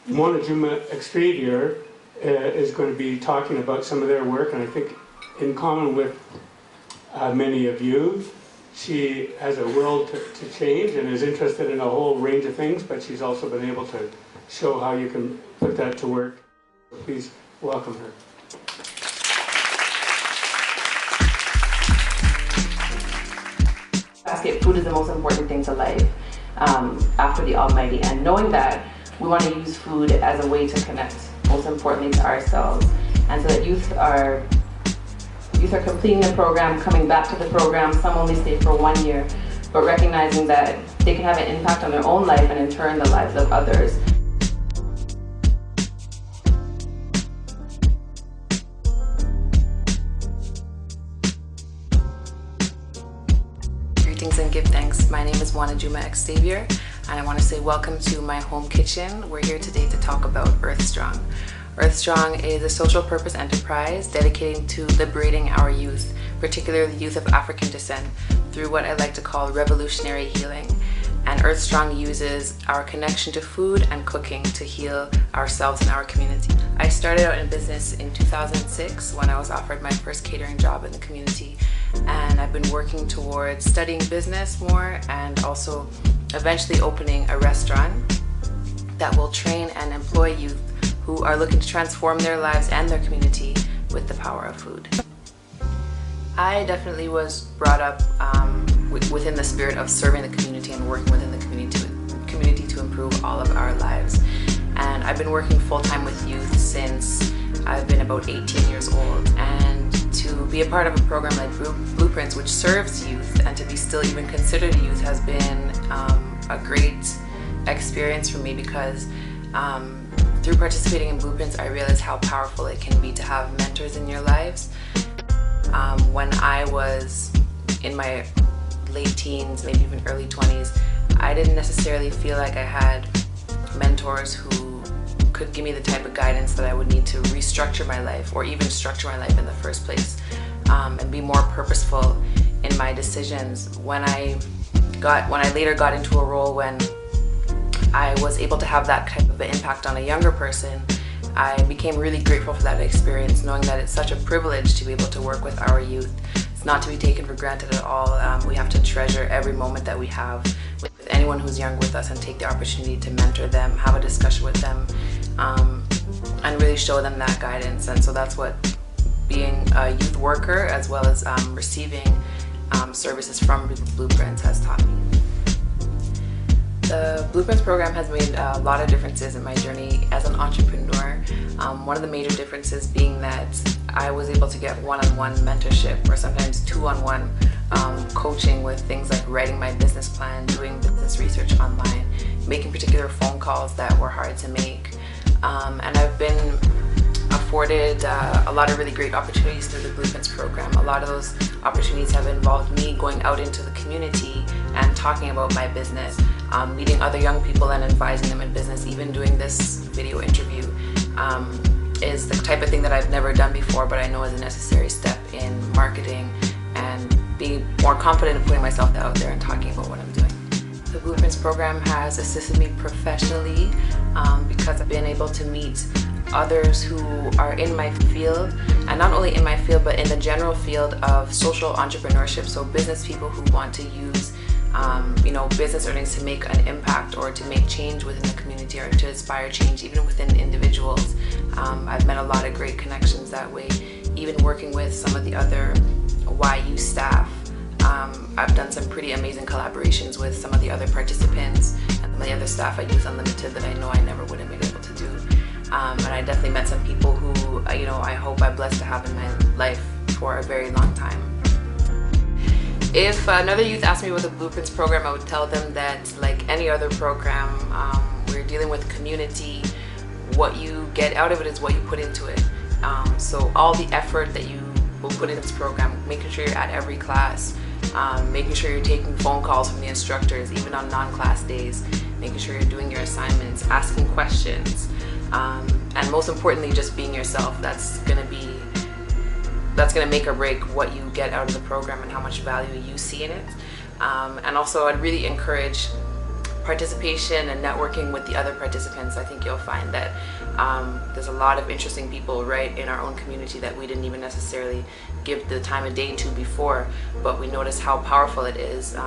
Mwanajuma Extravier is going to be talking about some of their work, and I think in common with many of you, she has a will to change and is interested in a whole range of things, but she's also been able to show how you can put that to work. Please welcome her. Food is the most important thing to life after the Almighty, and knowing that we want to use food as a way to connect, most importantly, to ourselves. And so that youth are completing the program, coming back to the program. Some only stay for 1 year, but recognizing that they can have an impact on their own life and in turn the lives of others. Greetings and give thanks. My name is Mwanajuma Extravier, and I want to say welcome to my home kitchen. We're here today to talk about earthSTRONG. earthSTRONG is a social purpose enterprise dedicating to liberating our youth, particularly the youth of African descent, through what I like to call revolutionary healing. And earthSTRONG uses our connection to food and cooking to heal ourselves and our community. I started out in business in 2006 when I was offered my first catering job in the community, and I've been working towards studying business more and also eventually opening a restaurant that will train and employ youth who are looking to transform their lives and their community with the power of food. I definitely was brought up within the spirit of serving the community and working within the community to improve all of our lives. And I've been working full-time with youth since I've been about 18 years old. And to be a part of a program like Blueprints, which serves youth, and to be still even considered a youth has been a great experience for me, because through participating in Blueprints, I realized how powerful it can be to have mentors in your lives. When I was in my late teens, maybe even early 20s, I didn't necessarily feel like I had mentors who could give me the type of guidance that I would need to restructure my life, or even structure my life in the first place, and be more purposeful in my decisions. When I later got into a role when I was able to have that type of an impact on a younger person, I became really grateful for that experience, knowing that it's such a privilege to be able to work with our youth. It's not to be taken for granted at all. We have to treasure every moment that we have with anyone who's young with us and take the opportunity to mentor them, have a discussion with them, and really show them that guidance. And so that's what being a youth worker as well as receiving services from Blueprints has taught me. The Blueprints program has made a lot of differences in my journey as an entrepreneur. One of the major differences being that I was able to get one-on-one mentorship, or sometimes two-on-one coaching with things like writing my business plan, doing business research online, making particular phone calls that were hard to make. And I've been afforded a lot of really great opportunities through the Blueprints program. A lot of those opportunities have involved me going out into the community and talking about my business, meeting other young people and advising them in business. Even doing this video interview is the type of thing that I've never done before, but I know is a necessary step in marketing and being more confident in putting myself out there and talking about what I'm doing. The Blueprints program has assisted me professionally because I've been able to meet others who are in my field, and not only in my field but in the general field of social entrepreneurship, so business people who want to use business earnings to make an impact or to make change within the community, or to inspire change even within individuals. I've met a lot of great connections that way, even working with some of the other YU staff. I've done some pretty amazing collaborations with some of the other participants and the other staff at Youth Unlimited that I know I never would have been able to do. And I definitely met some people who I hope I'm blessed to have in my life for a very long time. If another youth asked me about the Blueprints program, I would tell them that, like any other program, we're dealing with community. What you get out of it is what you put into it. So all the effort that you will put in this program, making sure you're at every class, making sure you're taking phone calls from the instructors, even on non-class days, making sure you're doing your assignments, asking questions, and most importantly, just being yourself. That's gonna make or break what you get out of the program and how much value you see in it. And also, I'd really encourage participation and networking with the other participants, I think you'll find that there's a lot of interesting people right in our own community that we didn't even necessarily give the time of day to before, but we notice how powerful it is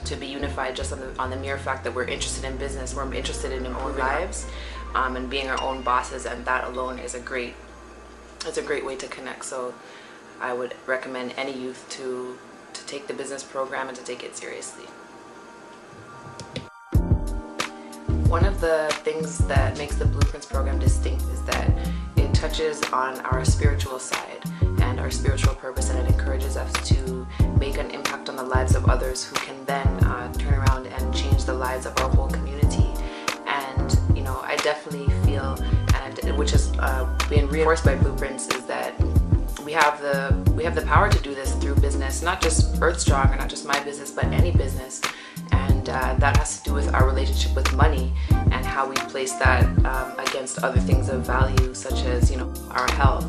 to be unified just on the mere fact that we're interested in business, we're interested in our own lives, and being our own bosses, and that alone is a great way to connect. So I would recommend any youth to take the business program and to take it seriously. One of the things that makes the Blueprints program distinct is that it touches on our spiritual side and our spiritual purpose, and it encourages us to make an impact on the lives of others who can then turn around and change the lives of our whole community. And you know, I definitely feel, and which has been reinforced by Blueprints, is that we have the power to do this through business, not just earthSTRONG or not just my business, but any business. And that has to do with our relationship with money and how we place that against other things of value, such as, you know, our health,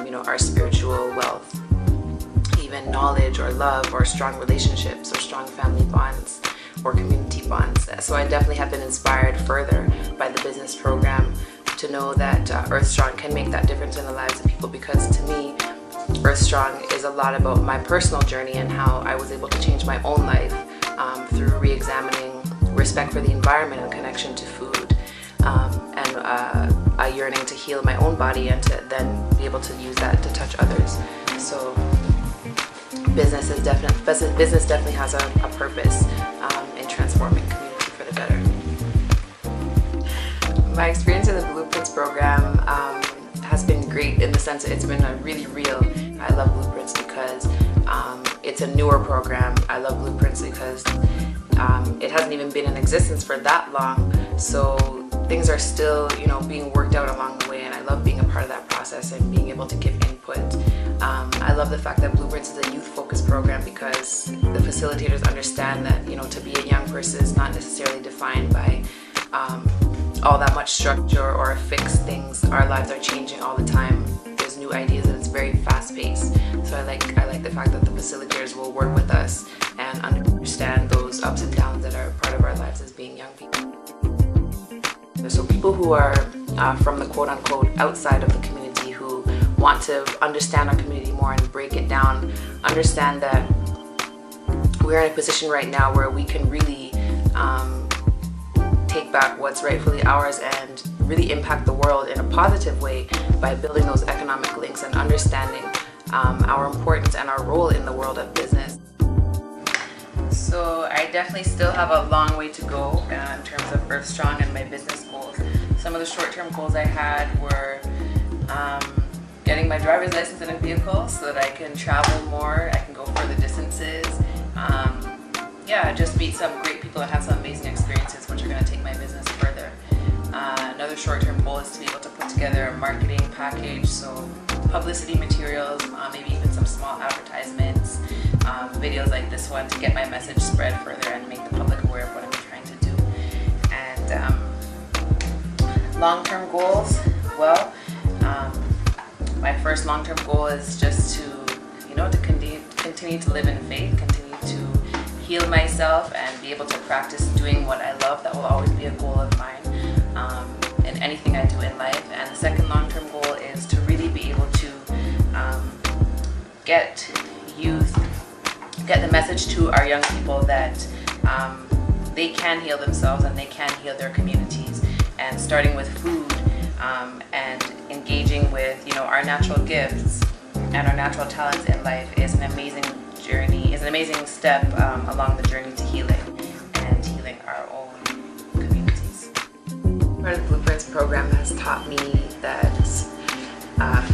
you know, our spiritual wealth, even knowledge or love or strong relationships or strong family bonds or community bonds. So I definitely have been inspired further by the business program to know that earthSTRONG can make that difference in the lives of people, because to me, earthSTRONG is a lot about my personal journey and how I was able to change my own life through re-examining respect for the environment and connection to food, and a yearning to heal my own body and to then be able to use that to touch others. So business definitely has a purpose in transforming community for the better. My experience in the Blueprints program has been great in the sense that it's been really real. I love Blueprints because it's a newer program. I love Blueprints because it hasn't even been in existence for that long, so things are still, you know, being worked out along the way, and I love being a part of that process and being able to give input. I love the fact that Blueprints is a youth-focused program because the facilitators understand that, you know, to be a young person is not necessarily defined by all that much structure or fixed things. Our lives are changing all the time. There's new ideas and it's very fast-paced. So I like the fact that the facilitators will work with us and understand those ups and downs that are part of our lives as being young people. So people who are from the quote-unquote outside of the community, who want to understand our community more and break it down, understand that we're in a position right now where we can really take back what's rightfully ours and really impact the world in a positive way by building those economic links and understanding our importance and our role in the world of business. So I definitely still have a long way to go in terms of earthSTRONG and my business goals. Some of the short-term goals I had were getting my driver's license in a vehicle so that I can travel more, I can go further distances. Yeah, just meet some great people and have some amazing experiences which are going to take my business further. Another short-term goal is to be able to put together a marketing package, so publicity materials, maybe even some small advertisements, videos like this one to get my message spread further and make the public aware of what I'm trying to do. And long-term goals, well, my first long-term goal is just to, you know, to continue to live in faith, continue to heal myself and be able to practice doing what I love. That will always be a goal of mine in anything I do in life. And the second long-term goal is to really be able to get the message to our young people that they can heal themselves and they can heal their communities. And starting with food and engaging with, you know, our natural gifts and our natural talents in life is an amazing journey, is an amazing step along the journey to healing and healing our own communities. Part of the Blueprints program has taught me that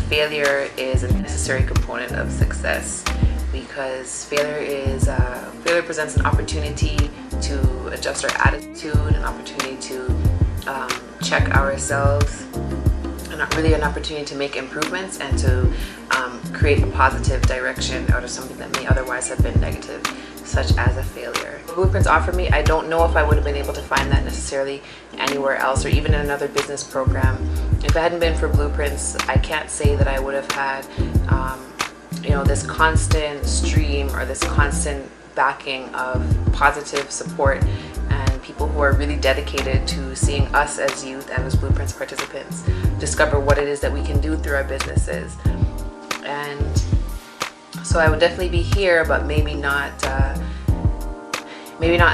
failure is a necessary component of success, because failure presents an opportunity to adjust our attitude, an opportunity to check ourselves, and really an opportunity to make improvements and to create a positive direction out of something that may otherwise have been negative, such as a failure. The Blueprints offered me, I don't know if I would have been able to find that necessarily anywhere else or even in another business program. If it hadn't been for Blueprints, I can't say that I would have had you know, this constant stream or this constant backing of positive support people who are really dedicated to seeing us as youth and as Blueprints participants discover what it is that we can do through our businesses. And so I would definitely be here, but maybe not at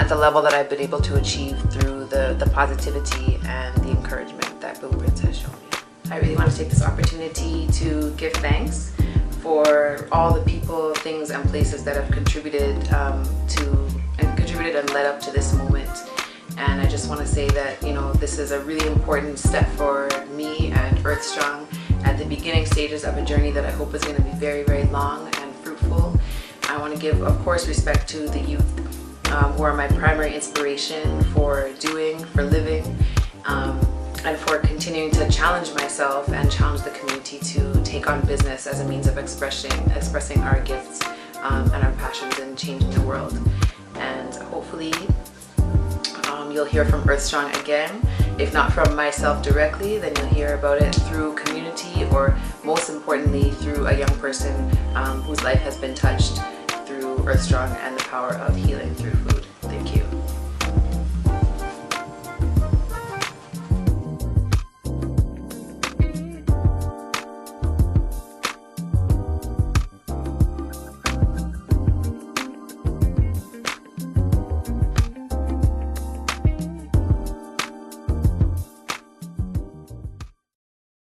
the level that I've been able to achieve through the positivity and the encouragement that Blueprints has shown me. I really want to take this opportunity to give thanks for all the people, things, and places that have contributed and led up to this moment. And I just want to say that, you know, this is a really important step for me and earthSTRONG at the beginning stages of a journey that I hope is going to be very, very long and fruitful. I want to give, of course, respect to the youth who are my primary inspiration for doing, for living, and for continuing to challenge myself and challenge the community to take on business as a means of expressing our gifts and our passions in changing the world. And hopefully you'll hear from earthSTRONG again. If not from myself directly, then you'll hear about it through community, or most importantly through a young person whose life has been touched through earthSTRONG and the power of healing through food.